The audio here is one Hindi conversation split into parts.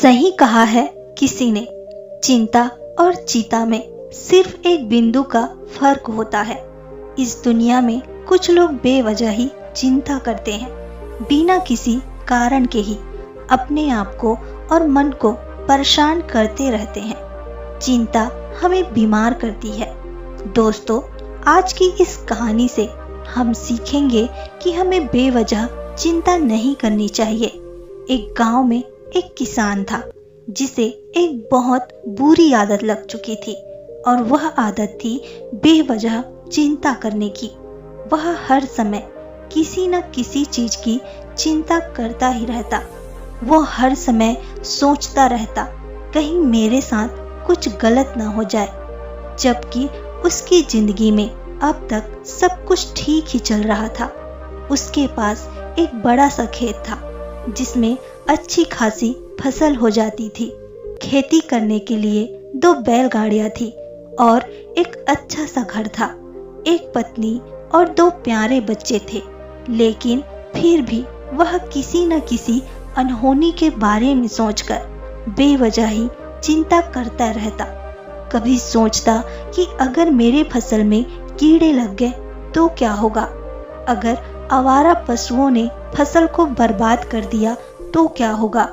सही कहा है किसी ने, चिंता और चीता में सिर्फ एक बिंदु का फर्क होता है। इस दुनिया में कुछ लोग बेवजह ही चिंता करते हैं, बिना किसी कारण के ही अपने आप को और मन को परेशान करते रहते हैं। चिंता हमें बीमार करती है। दोस्तों, आज की इस कहानी से हम सीखेंगे कि हमें बेवजह चिंता नहीं करनी चाहिए। एक गांव में एक किसान था जिसे एक बहुत बुरी आदत लग चुकी थी और वह आदत थी बेवजह चिंता करने की। वह हर समय किसी न किसी चीज की चिंता करता ही रहता। वो हर समय सोचता रहता कहीं मेरे साथ कुछ गलत ना हो जाए, जबकि उसकी जिंदगी में अब तक सब कुछ ठीक ही चल रहा था। उसके पास एक बड़ा सा खेत था जिसमें अच्छी खासी फसल हो जाती थी। खेती करने के लिए 2 बैलगाड़ियां थी और एक अच्छा सा घर था। एक पत्नी और 2 प्यारे बच्चे थे, लेकिन फिर भी वह किसी न किसी अनहोनी के बारे में सोचकर बेवजह ही चिंता करता रहता। कभी सोचता कि अगर मेरे फसल में कीड़े लग गए तो क्या होगा, अगर आवारा पशुओं ने फसल को बर्बाद कर दिया तो क्या होगा,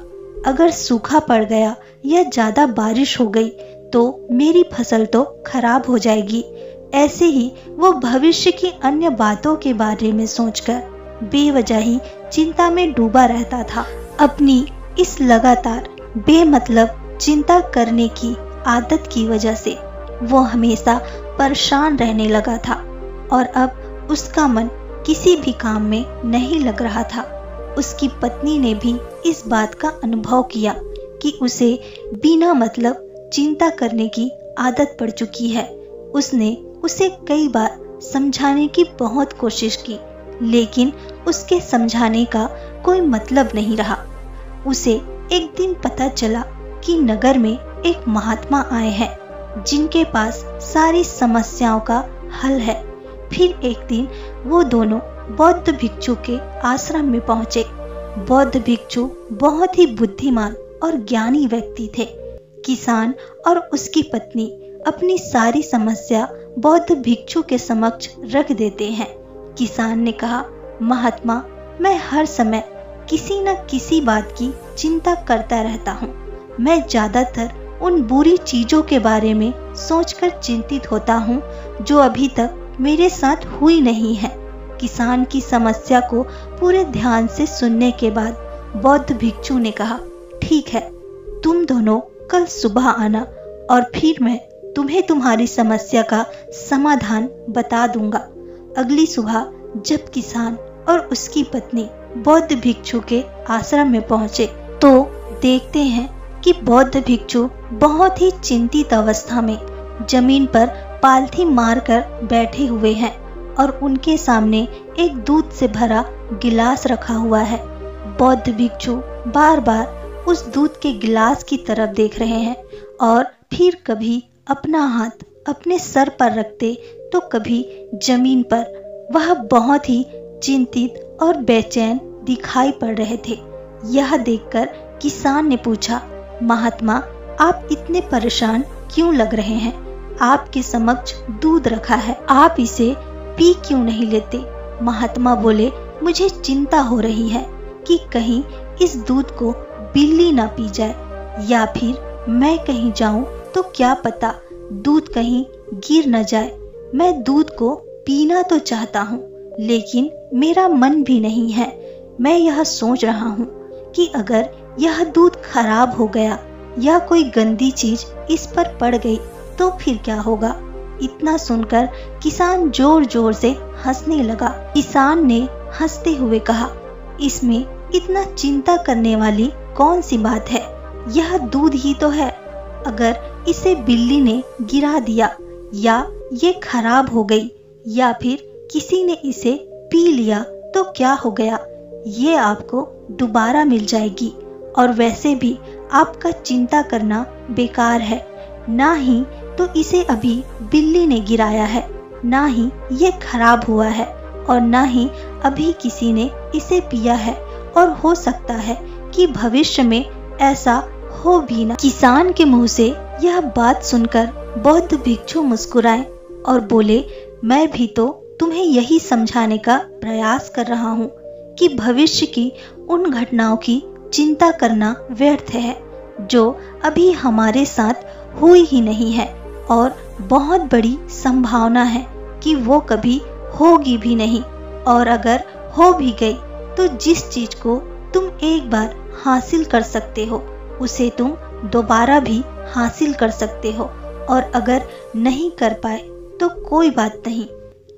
अगर सूखा पड़ गया या ज्यादा बारिश हो गई तो मेरी फसल तो खराब हो जाएगी। ऐसे ही वो भविष्य की अन्य बातों के बारे में सोचकर बेवजह ही चिंता में डूबा रहता था। अपनी इस लगातार बेमतलब चिंता करने की आदत की वजह से वो हमेशा परेशान रहने लगा था और अब उसका मन किसी भी काम में नहीं लग रहा था। उसकी पत्नी ने भी इस बात का अनुभव किया कि उसे बिना मतलब चिंता करने की आदत पड़ चुकी है। उसने उसे कई बार समझाने की बहुत कोशिश की, लेकिन उसके समझाने का कोई मतलब नहीं रहा। उसे एक दिन पता चला कि नगर में एक महात्मा आए हैं जिनके पास सारी समस्याओं का हल है। फिर एक दिन वो दोनों बौद्ध भिक्षु के आश्रम में पहुंचे। बौद्ध भिक्षु बहुत ही बुद्धिमान और ज्ञानी व्यक्ति थे। किसान और उसकी पत्नी अपनी सारी समस्या बौद्ध भिक्षु के समक्ष रख देते हैं। किसान ने कहा, महात्मा, मैं हर समय किसी न किसी बात की चिंता करता रहता हूँ। मैं ज्यादातर उन बुरी चीजों के बारे में सोचकर चिंतित होता हूँ जो अभी तक मेरे साथ हुई नहीं है। किसान की समस्या को पूरे ध्यान से सुनने के बाद बौद्ध भिक्षु ने कहा, ठीक है, तुम दोनों कल सुबह आना और फिर मैं तुम्हें तुम्हारी समस्या का समाधान बता दूंगा। अगली सुबह जब किसान और उसकी पत्नी बौद्ध भिक्षु के आश्रम में पहुंचे तो देखते हैं कि बौद्ध भिक्षु बहुत ही चिंतित अवस्था में जमीन पर पालथी मारकर बैठे हुए हैं और उनके सामने एक दूध से भरा गिलास रखा हुआ है। बौद्ध भिक्षु बार बार उस दूध के गिलास की तरफ देख रहे हैं और फिर कभी अपना हाथ अपने सर पर रखते तो कभी जमीन पर। वह बहुत ही चिंतित और बेचैन दिखाई पड़ रहे थे। यह देखकर किसान ने पूछा, महात्मा, आप इतने परेशान क्यों लग रहे हैं? आपके समक्ष दूध रखा है, आप इसे पी क्यों नहीं लेते? महात्मा बोले, मुझे चिंता हो रही है कि कहीं इस दूध को बिल्ली ना पी जाए या फिर मैं कहीं जाऊं तो क्या पता दूध कहीं गिर न जाए। मैं दूध को पीना तो चाहता हूँ, लेकिन मेरा मन भी नहीं है। मैं यह सोच रहा हूँ कि अगर यह दूध खराब हो गया या कोई गंदी चीज इस पर पड़ गई तो फिर क्या होगा? इतना सुनकर किसान जोर जोर से हंसने लगा। किसान ने हंसते हुए कहा, इसमें इतना चिंता करने वाली कौन सी बात है? यह दूध ही तो है। अगर इसे बिल्ली ने गिरा दिया या ये खराब हो गई या फिर किसी ने इसे पी लिया तो क्या हो गया? ये आपको दोबारा मिल जाएगी और वैसे भी आपका चिंता करना बेकार है। ना ही तो इसे अभी बिल्ली ने गिराया है, ना ही ये खराब हुआ है और ना ही अभी किसी ने इसे पिया है और हो सकता है कि भविष्य में ऐसा हो भी ना। किसान के मुंह से यह बात सुनकर बौद्ध भिक्षु मुस्कुराए और बोले, मैं भी तो तुम्हें यही समझाने का प्रयास कर रहा हूँ कि भविष्य की उन घटनाओं की चिंता करना व्यर्थ है जो अभी हमारे साथ हुई ही नहीं है और बहुत बड़ी संभावना है कि वो कभी होगी भी नहीं, और अगर हो भी गई तो जिस चीज को तुम एक बार हासिल कर सकते हो उसे तुम दोबारा भी हासिल कर सकते हो, और अगर नहीं कर पाए तो कोई बात नहीं,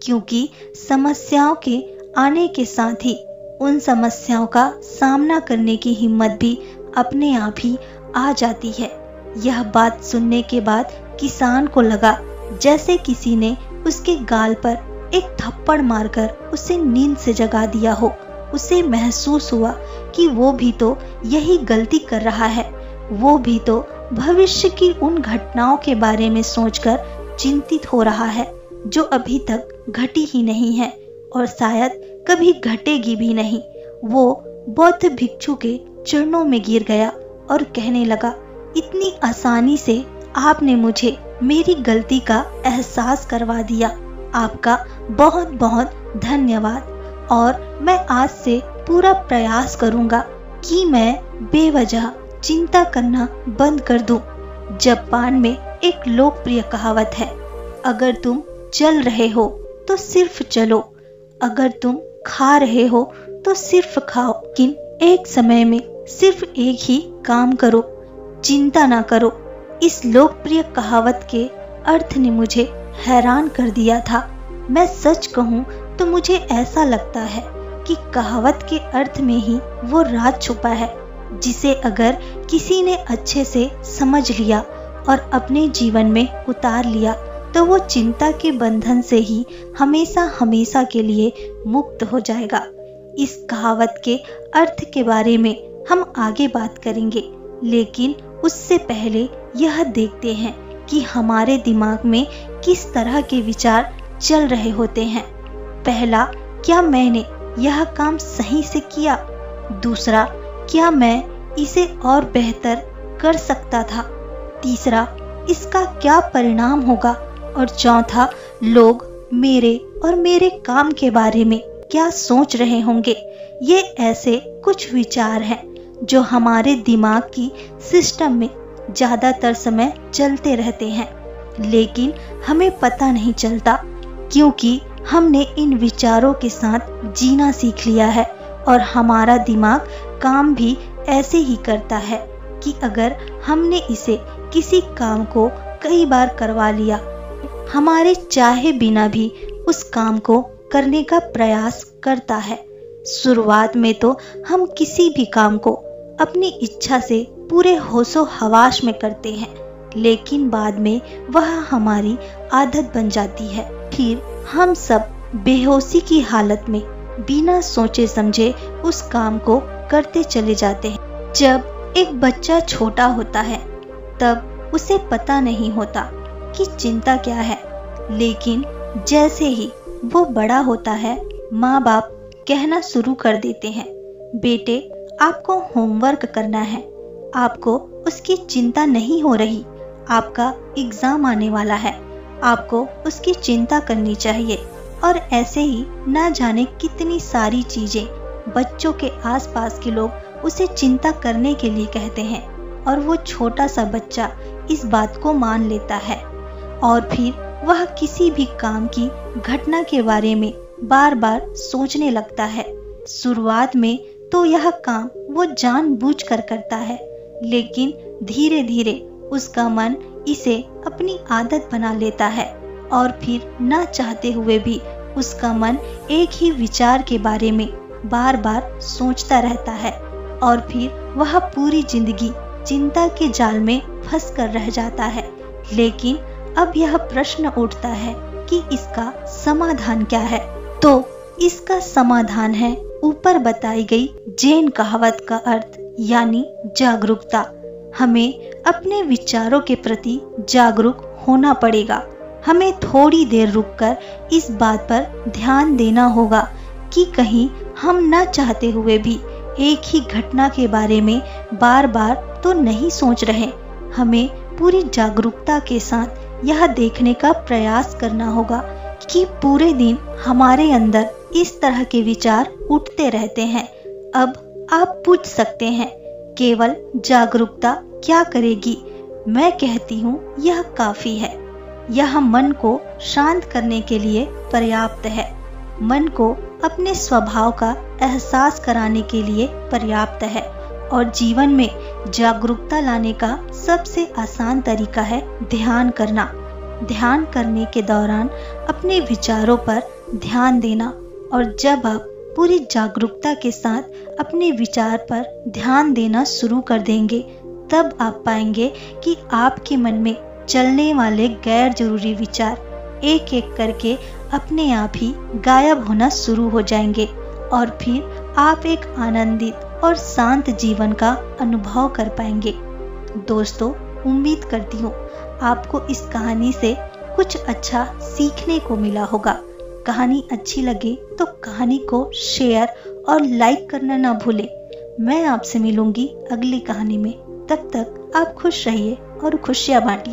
क्योंकि समस्याओं के आने के साथ ही उन समस्याओं का सामना करने की हिम्मत भी अपने आप ही आ जाती है। यह बात सुनने के बाद किसान को लगा जैसे किसी ने उसके गाल पर एक थप्पड़ मारकर उसे नींद से जगा दिया हो। उसे महसूस हुआ कि वो भी तो यही गलती कर रहा है, वो भी तो भविष्य की उन घटनाओं के बारे में सोचकर चिंतित हो रहा है जो अभी तक घटी ही नहीं है और शायद कभी घटेगी भी नहीं। वो बौद्ध भिक्षु के चरणों में गिर गया और कहने लगा, इतनी आसानी से आपने मुझे मेरी गलती का एहसास करवा दिया। आपका बहुत बहुत धन्यवाद, और मैं आज से पूरा प्रयास करूंगा कि मैं बेवजह चिंता करना बंद कर दूं। जापान में एक लोकप्रिय कहावत है, अगर तुम चल रहे हो तो सिर्फ चलो, अगर तुम खा रहे हो तो सिर्फ खाओ, लेकिन एक समय में सिर्फ एक ही काम करो, चिंता ना करो। इस लोकप्रिय कहावत के अर्थ ने मुझे हैरान कर दिया था। मैं सच कहूँ तो मुझे ऐसा लगता है कि कहावत के अर्थ में ही वो राज छुपा है, जिसे अगर किसी ने अच्छे से समझ लिया और अपने जीवन में उतार लिया तो वो चिंता के बंधन से ही हमेशा हमेशा के लिए मुक्त हो जाएगा। इस कहावत के अर्थ के बारे में हम आगे बात करेंगे, लेकिन उससे पहले यह देखते हैं कि हमारे दिमाग में किस तरह के विचार चल रहे होते हैं। पहला, क्या मैंने यह काम सही से किया? दूसरा, क्या मैं इसे और बेहतर कर सकता था? तीसरा, इसका क्या परिणाम होगा? और चौथा, लोग मेरे और मेरे काम के बारे में क्या सोच रहे होंगे? ये ऐसे कुछ विचार हैं जो हमारे दिमाग की सिस्टम में ज्यादातर समय चलते रहते हैं, लेकिन हमें पता नहीं चलता क्योंकि हमने इन विचारों के साथ जीना सीख लिया है और हमारा दिमाग काम भी ऐसे ही करता है कि अगर हमने इसे किसी काम को कई बार करवा लिया, हमारे चाहे बिना भी उस काम को करने का प्रयास करता है। शुरुआत में तो हम किसी भी काम को अपनी इच्छा से पूरे होशो हवास में करते हैं, लेकिन बाद में वह हमारी आदत बन जाती है। फिर हम सब बेहोशी की हालत में बिना सोचे समझे उस काम को करते चले जाते हैं। जब एक बच्चा छोटा होता है तब उसे पता नहीं होता कि चिंता क्या है, लेकिन जैसे ही वो बड़ा होता है, माँ बाप कहना शुरू कर देते हैं, बेटे आपको होमवर्क करना है, आपको उसकी चिंता नहीं हो रही, आपका एग्जाम आने वाला है, आपको उसकी चिंता करनी चाहिए। और ऐसे ही ना जाने कितनी सारी चीजें बच्चों के आसपास के लोग उसे चिंता करने के लिए कहते हैं और वो छोटा सा बच्चा इस बात को मान लेता है और फिर वह किसी भी काम की घटना के बारे में बार बार सोचने लगता है। शुरुआत में तो यह काम वो जानबूझकर करता है, लेकिन धीरे धीरे उसका मन इसे अपनी आदत बना लेता है और फिर ना चाहते हुए भी उसका मन एक ही विचार के बारे में बार बार सोचता रहता है और फिर वह पूरी जिंदगी चिंता के जाल में फंस कर रह जाता है। लेकिन अब यह प्रश्न उठता है कि इसका समाधान क्या है? तो इसका समाधान है ऊपर बताई गई जैन कहावत का अर्थ, यानी जागरूकता। हमें अपने विचारों के प्रति जागरूक होना पड़ेगा। हमें थोड़ी देर रुककर इस बात पर ध्यान देना होगा कि कहीं हम न चाहते हुए भी एक ही घटना के बारे में बार बार तो नहीं सोच रहे। हमें पूरी जागरूकता के साथ यह देखने का प्रयास करना होगा कि पूरे दिन हमारे अंदर इस तरह के विचार उठते रहते हैं। अब आप पूछ सकते हैं, केवल जागरूकता क्या करेगी? मैं कहती हूँ यह काफी है। यह मन को शांत करने के लिए पर्याप्त है। मन को अपने स्वभाव का एहसास कराने के लिए पर्याप्त है। और जीवन में जागरूकता लाने का सबसे आसान तरीका है ध्यान करना। ध्यान करने के दौरान अपने विचारों पर ध्यान देना। और जब आप पूरी जागरूकता के साथ अपने विचार पर ध्यान देना शुरू कर देंगे, तब आप पाएंगे कि आपके मन में चलने वाले गैर जरूरी विचार एक एक करके अपने आप ही गायब होना शुरू हो जाएंगे। और फिर आप एक आनंदित और शांत जीवन का अनुभव कर पाएंगे। दोस्तों, उम्मीद करती हूँ आपको इस कहानी से कुछ अच्छा सीखने को मिला होगा। कहानी अच्छी लगे तो कहानी को शेयर और लाइक करना ना भूलें। मैं आपसे मिलूंगी अगली कहानी में। तब तक आप खुश रहिए और खुशियां बांटिए।